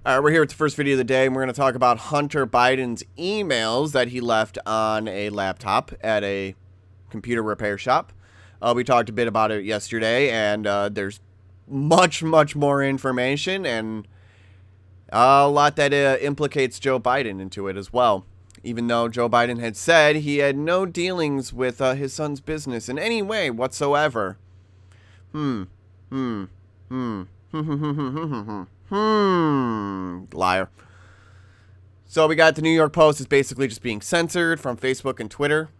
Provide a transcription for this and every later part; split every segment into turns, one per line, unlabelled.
All right, we're here with the first video of the day, and we're going to talk about Hunter Biden's emails that he left on a laptop at a computer repair shop. We talked a bit about it yesterday, and there's much more information and a lot that implicates Joe Biden into it as well. Even though Joe Biden had said he had no dealings with his son's business in any way whatsoever. Liar. So we got the New York Post is basically just being censored from Facebook and Twitter.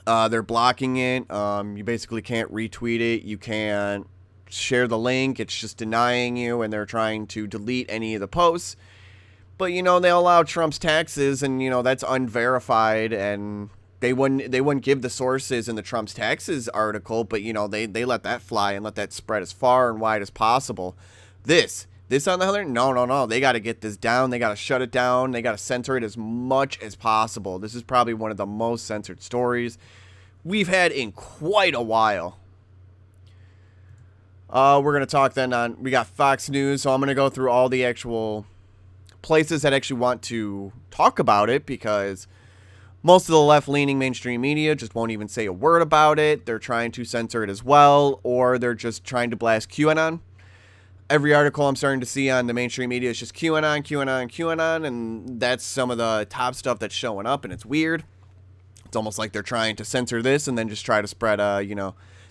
They're blocking it. You basically can't retweet it. You can't share the link. It's just denying you, and they're trying to delete any of the posts. But, you know, they allow Trump's taxes, and, you know, that's unverified, and they wouldn't give the sources in the Trump's taxes article, but, you know, they let that fly and let that spread as far and wide as possible. This on the other, no. They got to get this down. They got to shut it down. They got to censor it as much as possible. This is probably one of the most censored stories we've had in quite a while. We're going to talk then on, we got Fox News, so I'm going to go through all the actual places that actually want to talk about it, because most of the left-leaning mainstream media just won't even say a word about it. They're trying to censor it as well, or they're just trying to blast QAnon. Every article I'm starting to see on the mainstream media is just QAnon, and that's some of the top stuff that's showing up, and it's weird. It's almost like they're trying to censor this and then just try to spread, that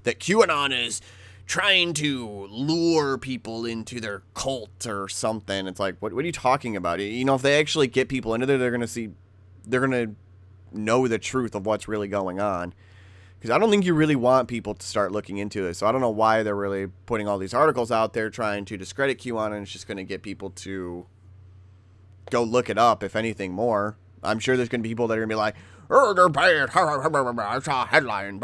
QAnon is trying to lure people into their cult or something. It's like, what are you talking about? You know, if they actually get people into there, they're going to know the truth of what's really going on. Because I don't think you really want people to start looking into this. So I don't know why they're really putting all these articles out there trying to discredit QAnon, and it's just going to get people to go look it up, if anything more. I'm sure there's going to be people that are going to be like, oh, they're bad. I saw a headline.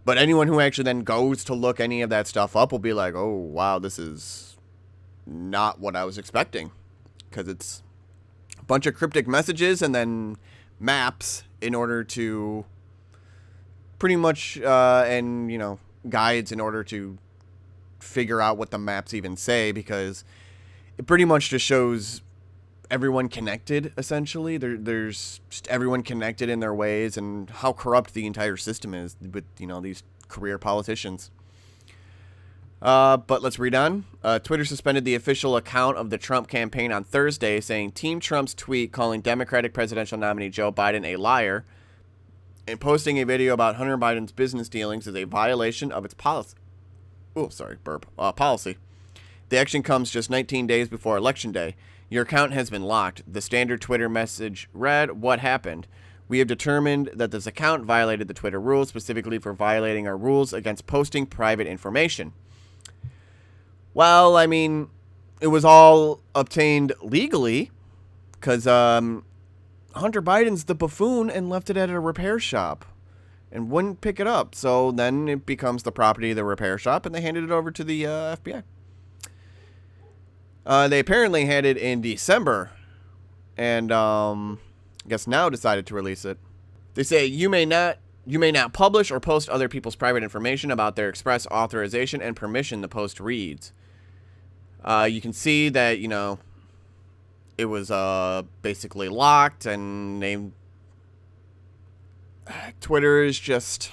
But anyone who actually then goes to look any of that stuff up will be like, oh, wow, this is not what I was expecting. Because it's a bunch of cryptic messages and then maps in order to pretty much, guides in order to figure out what the maps even say, because it pretty much just shows everyone connected, essentially. There's just everyone connected in their ways, and how corrupt the entire system is with, these career politicians. But let's read on. Twitter suspended the official account of the Trump campaign on Thursday, saying Team Trump's tweet calling Democratic presidential nominee Joe Biden a liar and posting a video about Hunter Biden's business dealings is a violation of its policy. Policy. The action comes just 19 days before Election Day. Your account has been locked. The standard Twitter message read, "What happened? We have determined that this account violated the Twitter rules, specifically for violating our rules against posting private information." Well, I mean, it was all obtained legally, because Hunter Biden's the buffoon and left it at a repair shop and wouldn't pick it up. So then it becomes the property of the repair shop, and they handed it over to the FBI. They apparently had it in December, and I guess now decided to release it. They say you may not publish or post other people's private information about their express authorization and permission, the post reads. You can see that, it was basically locked, and Twitter is just...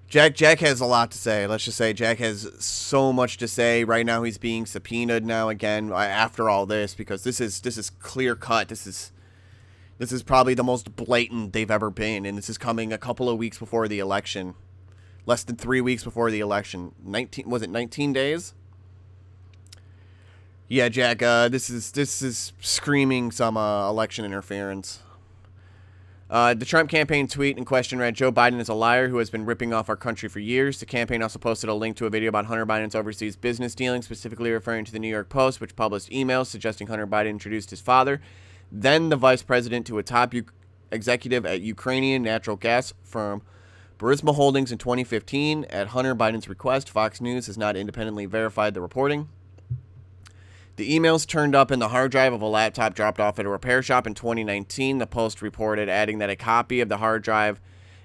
Jack has a lot to say. Let's just say Jack has so much to say. Right now he's being subpoenaed now again after all this, because this is clear cut. This is probably the most blatant they've ever been, and this is coming a couple of weeks before the election. Less than 3 weeks before the election. 19 days? Yeah, Jack, this is screaming some election interference. The Trump campaign tweet in question read, "Joe Biden is a liar who has been ripping off our country for years." The campaign also posted a link to a video about Hunter Biden's overseas business dealings, specifically referring to the New York Post, which published emails suggesting Hunter Biden introduced his father, then the vice president, to a top executive at Ukrainian natural gas firm Burisma Holdings in 2015 at Hunter Biden's request. Fox News has not independently verified the reporting. The emails turned up in the hard drive of a laptop dropped off at a repair shop in 2019, the Post reported, adding that a copy of the hard drive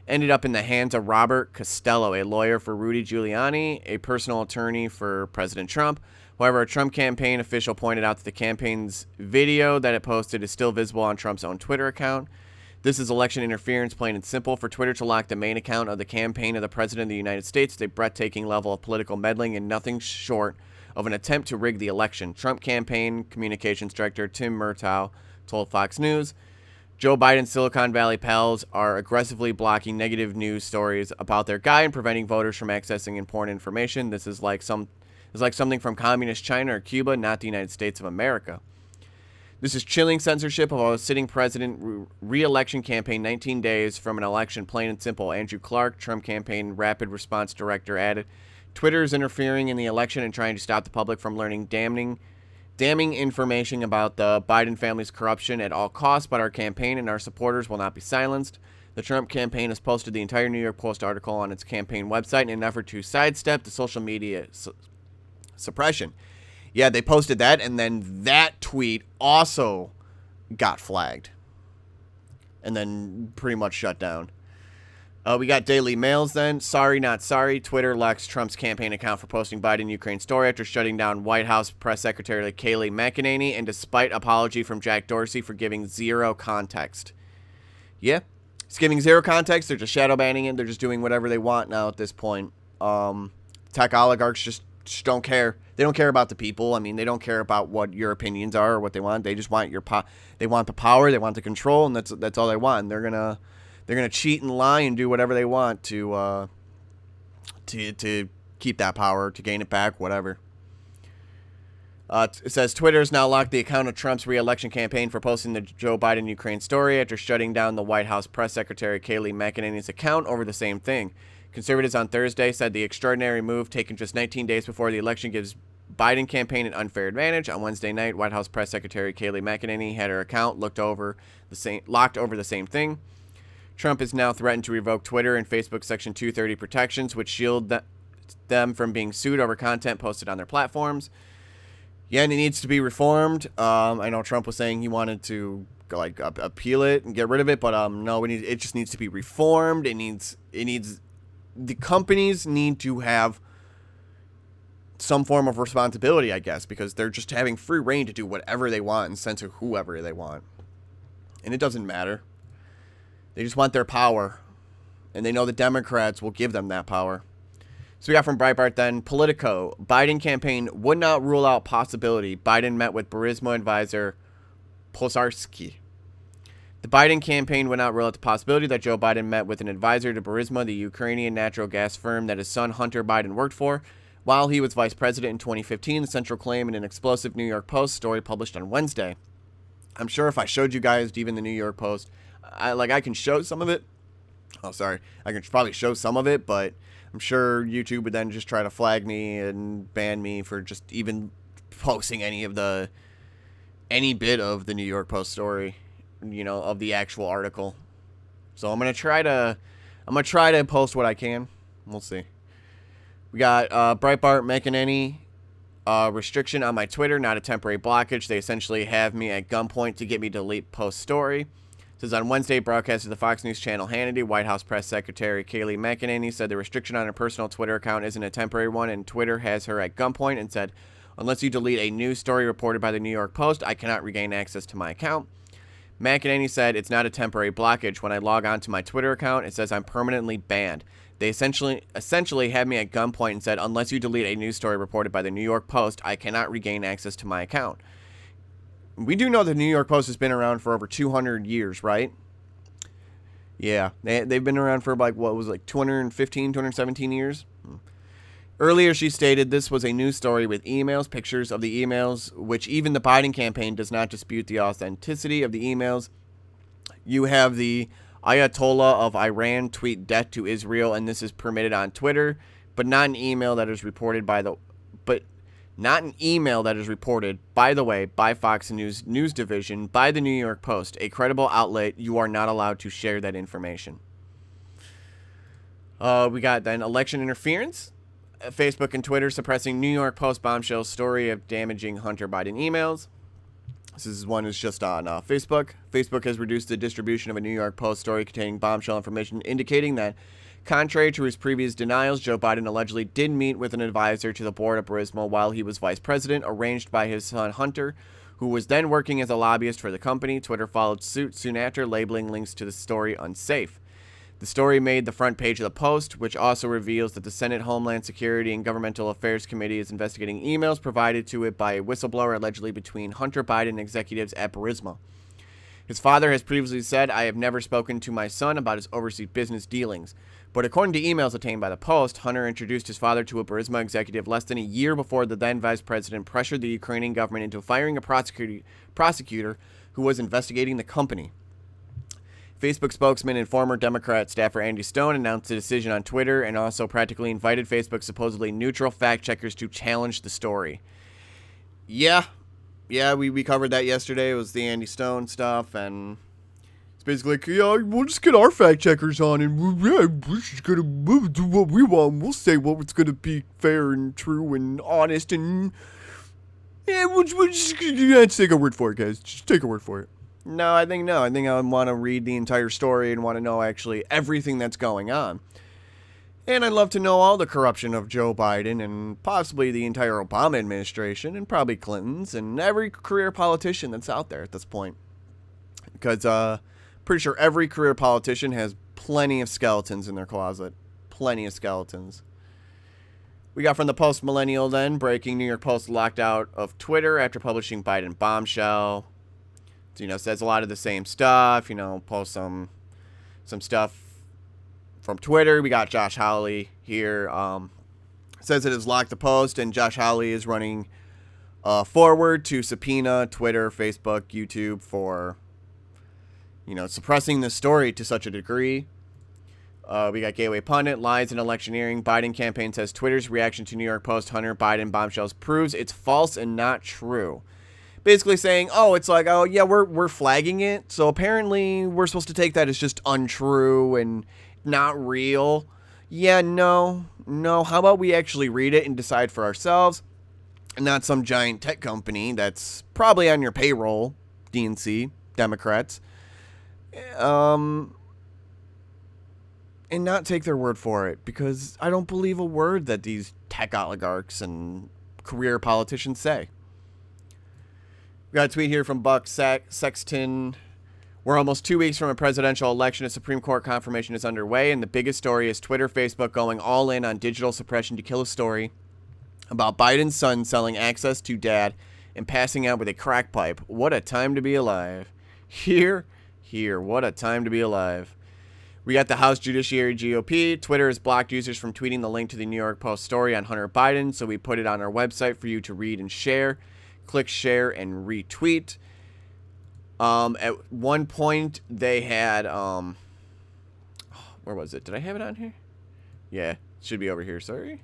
ended up in the hands of Robert Costello, a lawyer for Rudy Giuliani, a personal attorney for President Trump. However, a Trump campaign official pointed out that the campaign's video that it posted is still visible on Trump's own Twitter account. This is election interference, plain and simple. For Twitter to lock the main account of the campaign of the President of the United States is a breathtaking level of political meddling and nothing short of an attempt to rig the election. Trump campaign communications director Tim Murtaugh told Fox News, Joe Biden's Silicon Valley pals are aggressively blocking negative news stories about their guy and preventing voters from accessing important information. This is like something from communist China or Cuba, not the United States of America. This is chilling censorship of a sitting president re-election campaign 19 days from an election, plain and simple. Andrew Clark, Trump campaign rapid response director, added, Twitter is interfering in the election and trying to stop the public from learning damning information about the Biden family's corruption at all costs, but our campaign and our supporters will not be silenced. The Trump campaign has posted the entire New York Post article on its campaign website in an effort to sidestep the social media suppression. Yeah, they posted that, and then that tweet also got flagged and then pretty much shut down. We got Daily Mails then. Sorry, not sorry. Twitter locks Trump's campaign account for posting Biden-Ukraine story after shutting down White House Press Secretary Kayleigh McEnany, and despite apology from Jack Dorsey for giving zero context. Yeah, it's giving zero context. They're just shadow banning it. They're just doing whatever they want now at this point. Tech oligarchs just don't care. They don't care about the people. I mean, they don't care about what your opinions are or what they want. They just want they want the power. They want the control, and that's all they want. And they're gonna cheat and lie and do whatever they want to keep that power, to gain it back, whatever. It says Twitter's now locked the account of Trump's re-election campaign for posting the Joe Biden Ukraine story after shutting down the White House press secretary Kayleigh McEnany's account over the same thing. Conservatives on Thursday said the extraordinary move taken just 19 days before the election gives Biden campaign an unfair advantage. On Wednesday night, White House press secretary Kayleigh McEnany had her account locked over the same thing. Trump has now threatened to revoke Twitter and Facebook Section 230 protections, which shield them from being sued over content posted on their platforms. Yeah, and it needs to be reformed. I know Trump was saying he wanted to appeal it and get rid of it, but no, it just needs to be reformed. The companies need to have some form of responsibility, I guess, because they're just having free reign to do whatever they want and censor whoever they want. And it doesn't matter. They just want their power. And they know the Democrats will give them that power. So we got from Breitbart then, Politico, Biden campaign would not rule out possibility. Biden met with Burisma advisor Posarski. The Biden campaign would not rule out the possibility that Joe Biden met with an advisor to Burisma, the Ukrainian natural gas firm that his son Hunter Biden worked for, while he was vice president in 2015, the central claim in an explosive New York Post story published on Wednesday. I'm sure if I showed you guys even the New York Post, I can show some of it. Oh, sorry. I can probably show some of it, but I'm sure YouTube would then just try to flag me and ban me for just even posting any bit of the New York Post story, of the actual article. So I'm gonna try to post what I can. We'll see. We got Breitbart McEnany restriction on my Twitter, not a temporary blockage. They essentially have me at gunpoint to get me to delete post story. It says on Wednesday, broadcast to the Fox News channel Hannity, White House press secretary Kayleigh McEnany said the restriction on her personal Twitter account isn't a temporary one, and Twitter has her at gunpoint and said, unless you delete a news story reported by the New York Post, I cannot regain access to my account. McEnany said, it's not a temporary blockage. When I log on to my Twitter account, it says I'm permanently banned. They essentially had me at gunpoint and said, unless you delete a news story reported by the New York Post, I cannot regain access to my account. We do know the New York Post has been around for over 200 years, right? Yeah, they've been around for 215, 217 years. Earlier, she stated this was a news story with emails, pictures of the emails, which even the Biden campaign does not dispute the authenticity of the emails. You have the Ayatollah of Iran tweet death to Israel, and this is permitted on Twitter, but not an email that is reported by the way, by Fox News Division, by the New York Post, a credible outlet. You are not allowed to share that information. We got then election interference. Facebook and Twitter suppressing New York Post bombshell story of damaging Hunter Biden emails. This is one is just on Facebook. Facebook has reduced the distribution of a New York Post story containing bombshell information indicating that, contrary to his previous denials, Joe Biden allegedly did meet with an advisor to the board of Burisma while he was vice president, arranged by his son Hunter, who was then working as a lobbyist for the company. Twitter followed suit soon after, labeling links to the story unsafe. The story made the front page of the Post, which also reveals that the Senate Homeland Security and Governmental Affairs Committee is investigating emails provided to it by a whistleblower allegedly between Hunter Biden and executives at Burisma. His father has previously said, "I have never spoken to my son about his overseas business dealings." But according to emails obtained by the Post, Hunter introduced his father to a Burisma executive less than a year before the then vice president pressured the Ukrainian government into firing a prosecutor who was investigating the company. Facebook spokesman and former Democrat staffer Andy Stone announced the decision on Twitter and also practically invited Facebook's supposedly neutral fact-checkers to challenge the story. Yeah, we covered that yesterday. It was the Andy Stone stuff, and it's basically like, yeah, we'll just get our fact-checkers on, and we're just going to do what we want. We'll say what's going to be fair and true and honest, and yeah, we'll just take a word for it, guys. Just take a word for it. No, I think I want to read the entire story and want to know actually everything that's going on. And I'd love to know all the corruption of Joe Biden and possibly the entire Obama administration and probably Clinton's and every career politician that's out there at this point. Because pretty sure every career politician has plenty of skeletons in their closet. Plenty of skeletons. We got from the Post Millennial then, breaking: New York Post locked out of Twitter after publishing Biden bombshell. Says a lot of the same stuff, post some stuff from Twitter. We got Josh Hawley here. Says it has locked the Post, and Josh Hawley is running forward to subpoena Twitter, Facebook, YouTube for, suppressing the story to such a degree. We got Gateway Pundit, lies and electioneering. Biden campaign says Twitter's reaction to New York Post Hunter Biden bombshells proves it's false and not true. Basically saying, we're flagging it, so apparently we're supposed to take that as just untrue and not real. Yeah, no. How about we actually read it and decide for ourselves, and not some giant tech company that's probably on your payroll, DNC, Democrats, and not take their word for it, because I don't believe a word that these tech oligarchs and career politicians say. We got a tweet here from Buck Sexton. We're almost 2 weeks from a presidential election. A Supreme Court confirmation is underway, and the biggest story is Twitter, Facebook going all in on digital suppression to kill a story about Biden's son selling access to dad and passing out with a crack pipe. What a time to be alive. Here, what a time to be alive. We got the House Judiciary GOP. Twitter has blocked users from tweeting the link to the New York Post story on Hunter Biden, so we put it on our website for you to read and share. Click share and retweet. At one point they had where was it? Did I have it on here? Yeah, it should be over here. Sorry.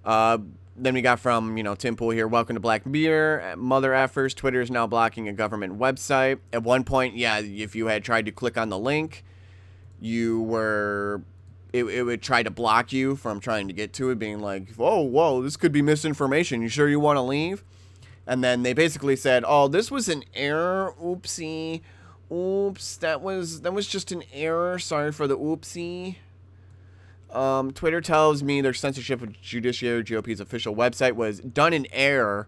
Then we got from Tim Pool here. Welcome to Black Mirror. Mother effers. Twitter is now blocking a government website. At one point, if you had tried to click on the link, it would try to block you from trying to get to it, being like, whoa, this could be misinformation. You sure you want to leave? And then they basically said, oh, this was an error. Oopsie. Oops, that was just an error. Sorry for the oopsie. Twitter tells me their censorship of Judiciary GOP's official website was done in error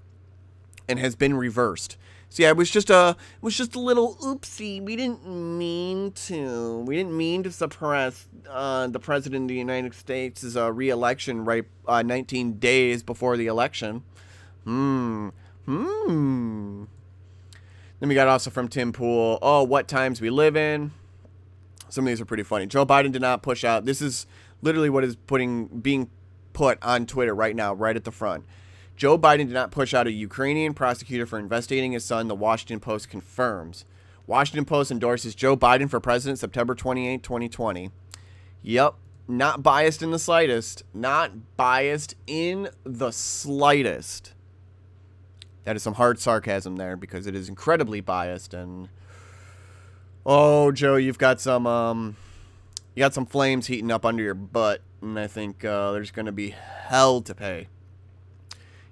and has been reversed. So yeah, it was just a little oopsie. We didn't mean to suppress the president of the United States' re-election right 19 days before the election. Then we got also from Tim Pool. Oh, what times we live in. Some of these are pretty funny. Joe Biden did not push out. This is literally what is being put on Twitter right now, right at the front. Joe Biden did not push out a Ukrainian prosecutor for investigating his son, the Washington Post confirms. Washington Post endorses Joe Biden for president September 28, 2020. Yep, not biased in the slightest. Not biased in the slightest. That is some hard sarcasm there, because it is incredibly biased. And oh, Joe, you got some flames heating up under your butt, and I think there's going to be hell to pay.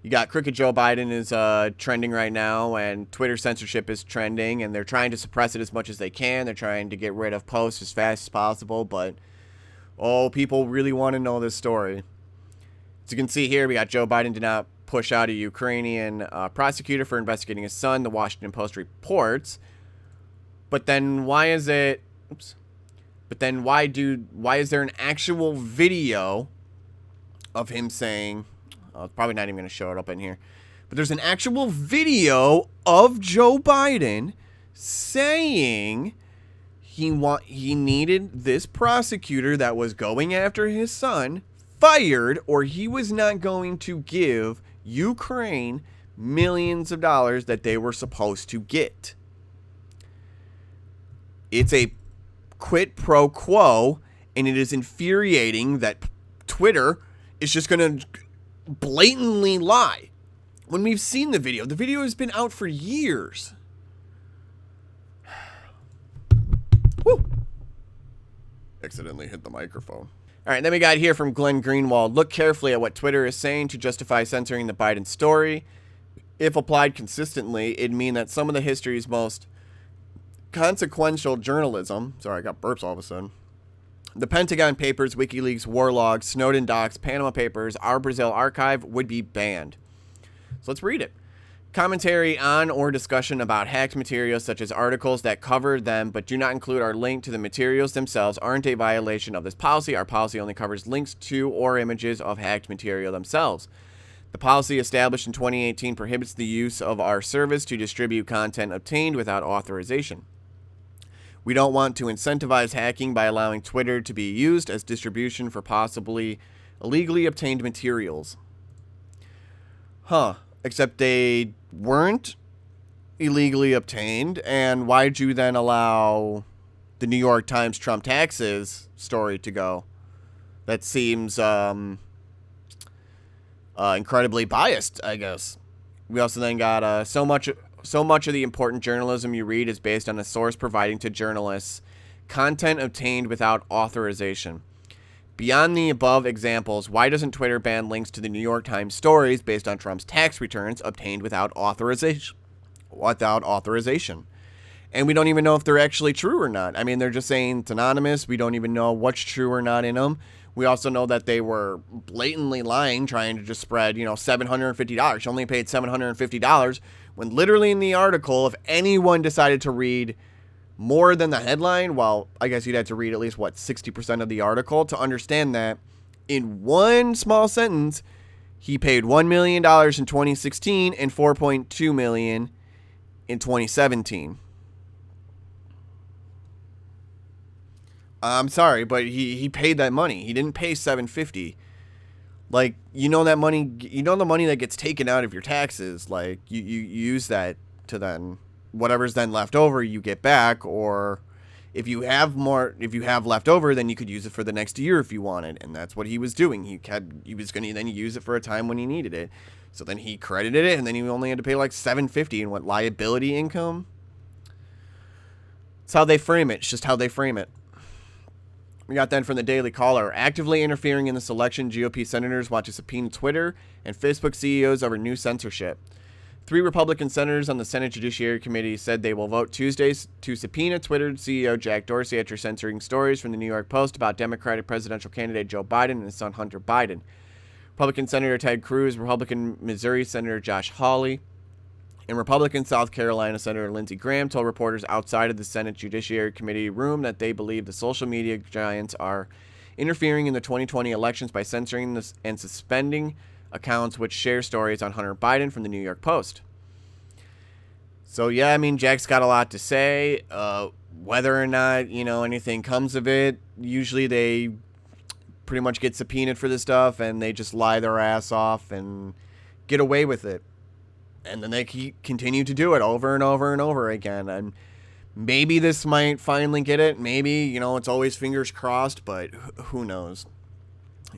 You got Crooked Joe Biden is trending right now, and Twitter censorship is trending, and they're trying to suppress it as much as they can. They're trying to get rid of posts as fast as possible, but, people really want to know this story. As you can see here, we got Joe Biden did not push out a Ukrainian prosecutor for investigating his son, the Washington Post reports. But then why is it... Oops. But then why is there an actual video of him saying... Oh, it's probably not even going to show it up in here. But there's an actual video of Joe Biden saying he needed this prosecutor that was going after his son fired, or he was not going to give Ukraine millions of dollars that they were supposed to get. It's a quid pro quo, and it is infuriating that Twitter is just going to blatantly lie when we've seen the video. The video has been out for years. Woo! Accidentally hit the microphone. All right, then we got here from Glenn Greenwald. Look carefully at what Twitter is saying to justify censoring the Biden story. If applied consistently, it'd mean that some of the history's most consequential journalism... Sorry, I got burps all of a sudden. The Pentagon Papers, WikiLeaks, war logs, Snowden docs, Panama Papers, our Brazil archive would be banned. So let's read it. Commentary on or discussion about hacked materials such as articles that cover them but do not include our link to the materials themselves aren't a violation of this policy. Our policy only covers links to or images of hacked material themselves. The policy established in 2018 prohibits the use of our service to distribute content obtained without authorization. We don't want to incentivize hacking by allowing Twitter to be used as distribution for possibly illegally obtained materials. Except they weren't illegally obtained, and why'd you then allow the New York Times Trump taxes story to go? That seems incredibly biased, I guess. We also then got so much of the important journalism you read is based on a source providing to journalists content obtained without authorization. Beyond the above examples, why doesn't Twitter ban links to the New York Times stories based on Trump's tax returns obtained without authorization? And we don't even know if they're actually true or not. I mean, they're just saying it's anonymous. We don't even know what's true or not in them. We also know that they were blatantly lying, trying to just spread, $750. You only paid $750 when literally in the article, if anyone decided to read more than the headline, well, I guess you'd have to read at least, 60% of the article to understand that in one small sentence, he paid $1 million in 2016 and $4.2 million in 2017. I'm sorry, but he paid that money. He didn't pay $750. Like, that money, the money that gets taken out of your taxes, like, you use that to then, whatever's then left over, you get back, or if you have left over, then you could use it for the next year if you wanted, and that's what he was doing. He was going to then use it for a time when he needed it. So then he credited it, and then he only had to pay like $750 in liability income. It's how they frame it. It's just how they frame it. We got then from the Daily Caller. Actively interfering in this election, GOP senators want to subpoena Twitter and Facebook CEOs over new censorship. 3 Republican senators on the Senate Judiciary Committee said they will vote Tuesdays to subpoena Twitter CEO Jack Dorsey after censoring stories from the New York Post about Democratic presidential candidate Joe Biden and his son Hunter Biden. Republican Senator Ted Cruz, Republican Missouri Senator Josh Hawley, and Republican South Carolina Senator Lindsey Graham told reporters outside of the Senate Judiciary Committee room that they believe the social media giants are interfering in the 2020 elections by censoring this and suspending accounts which share stories on Hunter Biden from the New York Post. So, yeah, I mean, Jack's got a lot to say. Whether or not, anything comes of it, usually they pretty much get subpoenaed for this stuff and they just lie their ass off and get away with it. And then they continue to do it over and over and over again. And maybe this might finally get it. Maybe, it's always fingers crossed, but who knows?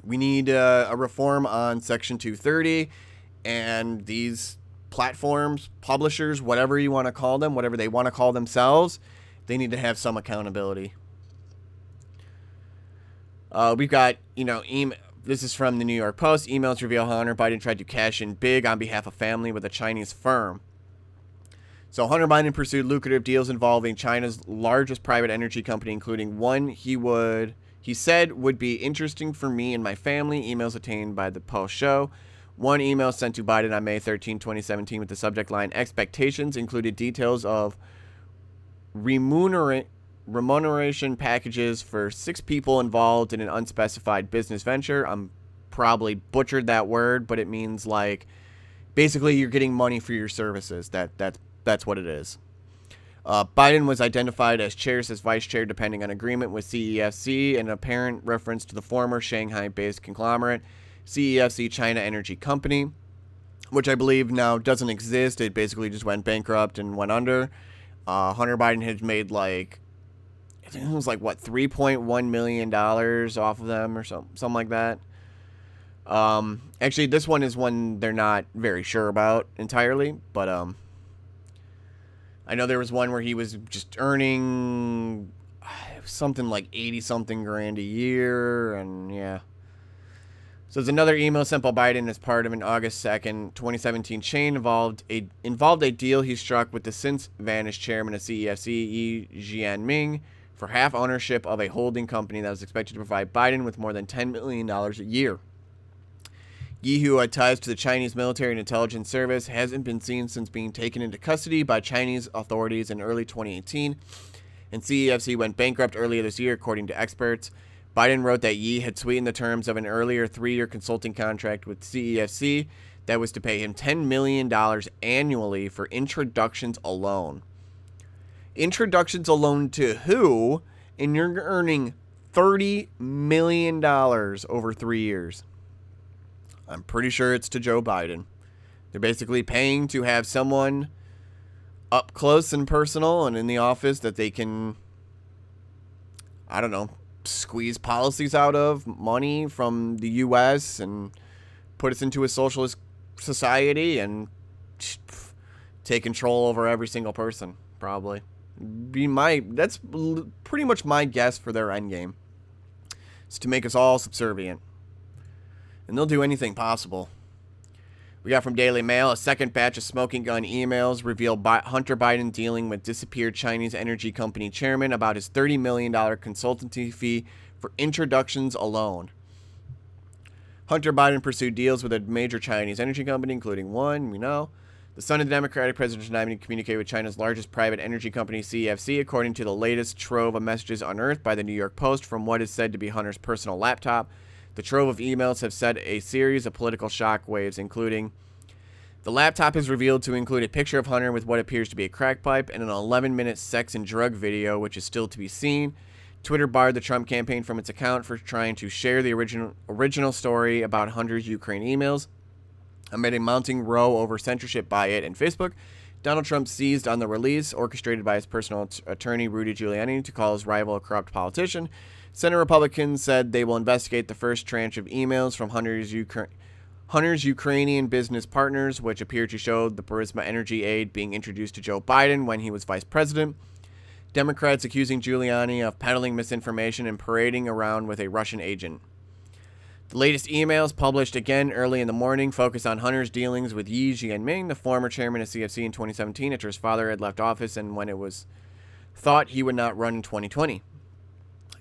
We need a reform on Section 230, and these platforms, publishers, whatever you want to call them, whatever they want to call themselves, they need to have some accountability. We've got, This is from the New York Post. Emails reveal how Hunter Biden tried to cash in big on behalf of family with a Chinese firm. So Hunter Biden pursued lucrative deals involving China's largest private energy company, including one he said would be interesting for me and my family. Emails obtained by the Post show. One email sent to Biden on May 13, 2017 with the subject line, expectations, included details of remuneration packages for 6 people involved in an unspecified business venture. I'm probably butchered that word, but it means like basically you're getting money for your services. That's what it is. Biden was identified as chair, as vice chair, depending on agreement with CEFC, an apparent reference to the former Shanghai-based conglomerate CEFC China Energy Company, which I believe now doesn't exist. It basically just went bankrupt and went under. Hunter Biden had made like, I think it was like, what, $3.1 million off of them or something like that. Actually, this one is one they're not very sure about entirely, but I know there was one where he was just earning something like 80-something grand a year, and yeah. So there's another email sent by Biden as part of an August 2nd, 2017 chain involved a deal he struck with the since vanished chairman of CEFC, Yi Jianming, for half ownership of a holding company that was expected to provide Biden with more than $10 million a year. Yi, who had ties to the Chinese military and intelligence service, hasn't been seen since being taken into custody by Chinese authorities in early 2018, and CEFC went bankrupt earlier this year, according to experts. Biden wrote that Yi had sweetened the terms of an earlier 3-year consulting contract with CEFC that was to pay him $10 million annually for introductions alone. Introductions alone to who? And you're earning $30 million over 3 years. I'm pretty sure it's to Joe Biden. They're basically paying to have someone up close and personal and in the office that they can, I don't know, squeeze policies out of, money from the U.S. and put us into a socialist society and take control over every single person, probably. That's pretty much my guess for their end game. It's to make us all subservient. And they'll do anything possible. We got from Daily Mail, a second batch of smoking gun emails reveal Hunter Biden dealing with disappeared Chinese energy company chairman about his $30 million consultancy fee for introductions alone. Hunter Biden pursued deals with a major Chinese energy company, including one, the son of the Democratic president denied to communicate with China's largest private energy company, CEFC, according to the latest trove of messages unearthed by the New York Post from what is said to be Hunter's personal laptop. The trove of emails have set a series of political shock waves, including the laptop is revealed to include a picture of Hunter with what appears to be a crack pipe and an 11-minute sex and drug video, which is still to be seen. Twitter barred the Trump campaign from its account for trying to share the original story about Hunter's Ukraine emails. Amid a mounting row over censorship by it and Facebook, Donald Trump seized on the release, orchestrated by his personal attorney, Rudy Giuliani, to call his rival a corrupt politician. Senate Republicans said they will investigate the first tranche of emails from Hunter's Ukrainian business partners, which appear to show the Burisma energy aid being introduced to Joe Biden when he was vice president. Democrats accusing Giuliani of peddling misinformation and parading around with a Russian agent. The latest emails, published again early in the morning, focus on Hunter's dealings with Yi Jianming, the former chairman of CFC in 2017, after his father had left office and when it was thought he would not run in 2020.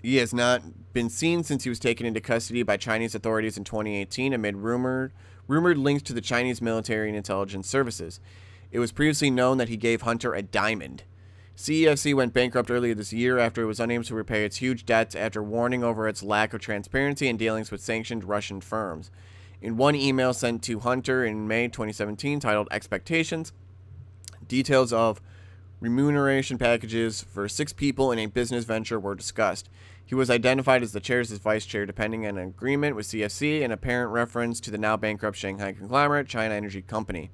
He has not been seen since he was taken into custody by Chinese authorities in 2018 amid rumored links to the Chinese military and intelligence services. It was previously known that he gave Hunter a diamond. CEFC went bankrupt earlier this year after it was unable to repay its huge debts after warning over its lack of transparency in dealings with sanctioned Russian firms. In one email sent to Hunter in May 2017 titled Expectations, details of remuneration packages for 6 people in a business venture were discussed. He was identified as the chair as vice chair, depending on an agreement with CFC, an apparent reference to the now bankrupt Shanghai conglomerate China Energy Company.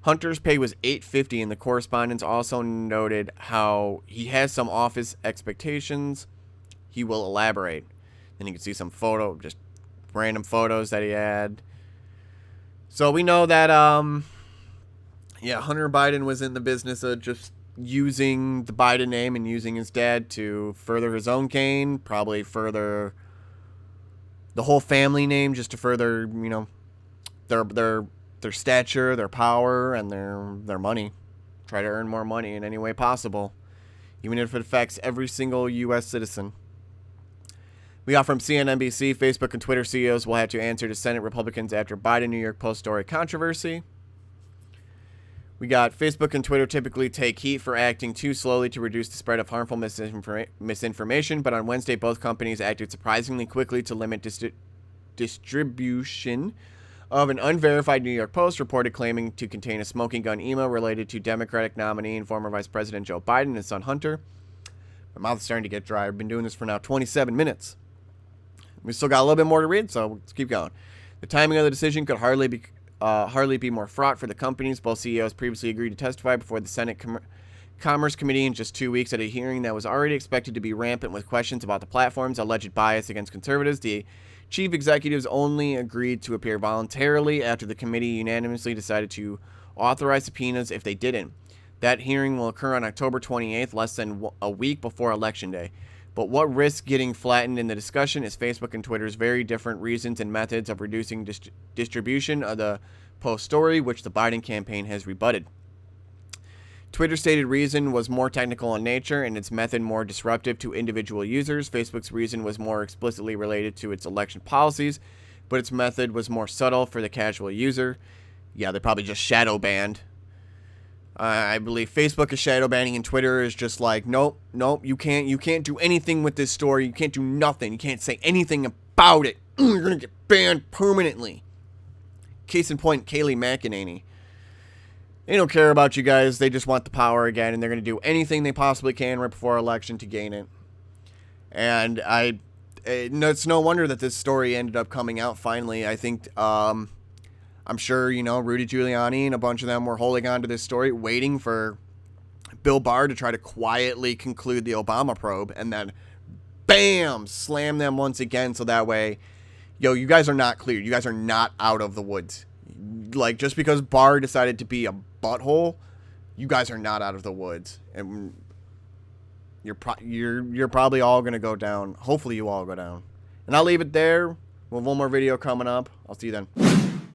Hunter's pay was $850, and the correspondence also noted how he has some office expectations. He will elaborate. Then you can see some just random photos that he had. So we know that, Hunter Biden was in the business of just using the Biden name and using his dad to further his own gain, probably further the whole family name just to further, you know, their stature, their power, and their money. Try to earn more money in any way possible, even if it affects every single U.S. citizen. We got from CNBC, Facebook and Twitter CEOs will have to answer to Senate Republicans after Biden New York Post story controversy. We got Facebook and Twitter typically take heat for acting too slowly to reduce the spread of harmful misinformation, but on Wednesday, both companies acted surprisingly quickly to limit distribution of an unverified New York Post reported claiming to contain a smoking gun email related to Democratic nominee and former Vice President Joe Biden and his son Hunter. My mouth's starting to get dry. I've been doing this for now 27 minutes. We still got a little bit more to read, so let's keep going. The timing of the decision could hardly be more fraught for the companies. Both CEOs previously agreed to testify before the Senate Commerce Committee in just 2 weeks at a hearing that was already expected to be rampant with questions about the platform's alleged bias against conservatives. The chief executives only agreed to appear voluntarily after the committee unanimously decided to authorize subpoenas if they didn't. That hearing will occur on October 28th, less than a week before Election Day. But what risks getting flattened in the discussion is Facebook and Twitter's very different reasons and methods of reducing distribution of the Post story, which the Biden campaign has rebutted. Twitter's stated reason was more technical in nature and its method more disruptive to individual users. Facebook's reason was more explicitly related to its election policies, but its method was more subtle for the casual user. Yeah, they probably just shadow banned. I believe Facebook is shadow banning and Twitter is just like, nope, you can't do anything with this story. You can't do nothing. You can't say anything about it. You're going to get banned permanently. Case in point, Kayleigh McEnany. They don't care about you guys. They just want the power again, and they're going to do anything they possibly can right before election to gain it. And it's no wonder that this story ended up coming out finally. I think, I'm sure, you know, Rudy Giuliani and a bunch of them were holding on to this story, waiting for Bill Barr to try to quietly conclude the Obama probe, and then, bam, slam them once again, so that way, yo, you guys are not cleared. You guys are not out of the woods. Like, just because Barr decided to be a butthole, you guys are not out of the woods. And you're probably all going to go down. Hopefully you all go down. And I'll leave it there. We'll have one more video coming up. I'll see you then.